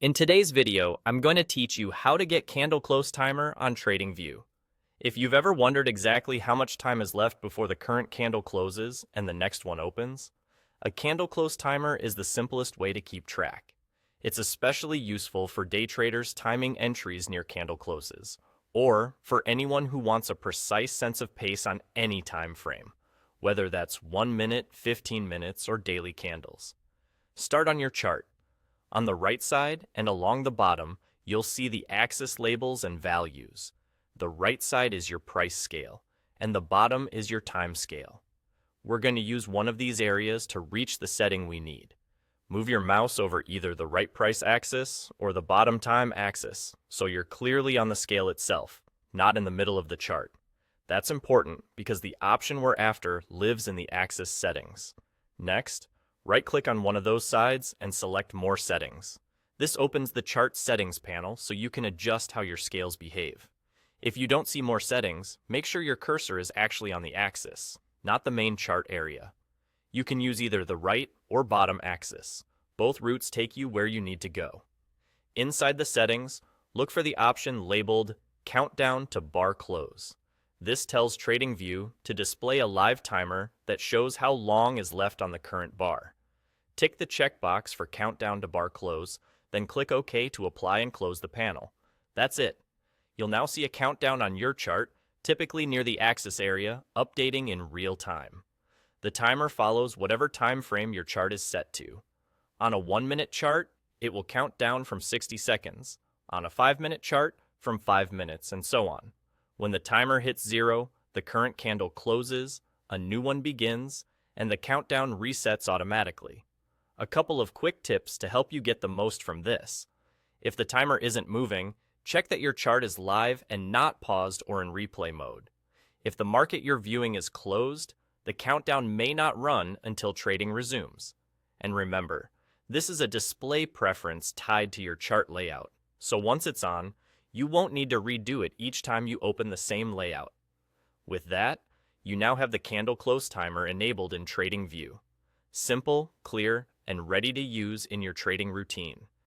In today's video, I'm going to teach you how to get candle close timer on TradingView. If you've ever wondered exactly how much time is left before the current candle closes and the next one opens, a candle close timer is the simplest way to keep track. It's especially useful for day traders timing entries near candle closes, or for anyone who wants a precise sense of pace on any time frame, whether that's 1 minute, 15 minutes, or daily candles. Start on your chart. On the right side and along the bottom, you'll see the axis labels and values. The right side is your price scale, and the bottom is your time scale. We're going to use one of these areas to reach the setting we need. Move your mouse over either the right price axis or the bottom time axis, so you're clearly on the scale itself, not in the middle of the chart. That's important because the option we're after lives in the axis settings. Next, right-click on one of those sides and select More Settings. This opens the Chart Settings panel so you can adjust how your scales behave. If you don't see more settings, make sure your cursor is actually on the axis, not the main chart area. You can use either the right or bottom axis. Both routes take you where you need to go. Inside the settings, look for the option labeled Countdown to Bar Close. This tells TradingView to display a live timer that shows how long is left on the current bar. Tick the checkbox for Countdown to Bar Close, then click OK to apply and close the panel. That's it. You'll now see a countdown on your chart, typically near the axis area, updating in real time. The timer follows whatever time frame your chart is set to. On a 1-minute chart, it will count down from 60 seconds. On a 5-minute chart, from 5 minutes, and so on. When the timer hits 0, the current candle closes, a new one begins, and the countdown resets automatically. A couple of quick tips to help you get the most from this. If the timer isn't moving, check that your chart is live and not paused or in replay mode. If the market you're viewing is closed, the countdown may not run until trading resumes. And remember, this is a display preference tied to your chart layout, so once it's on, you won't need to redo it each time you open the same layout. With that, you now have the candle close timer enabled in TradingView. Simple, clear, and ready to use in your trading routine.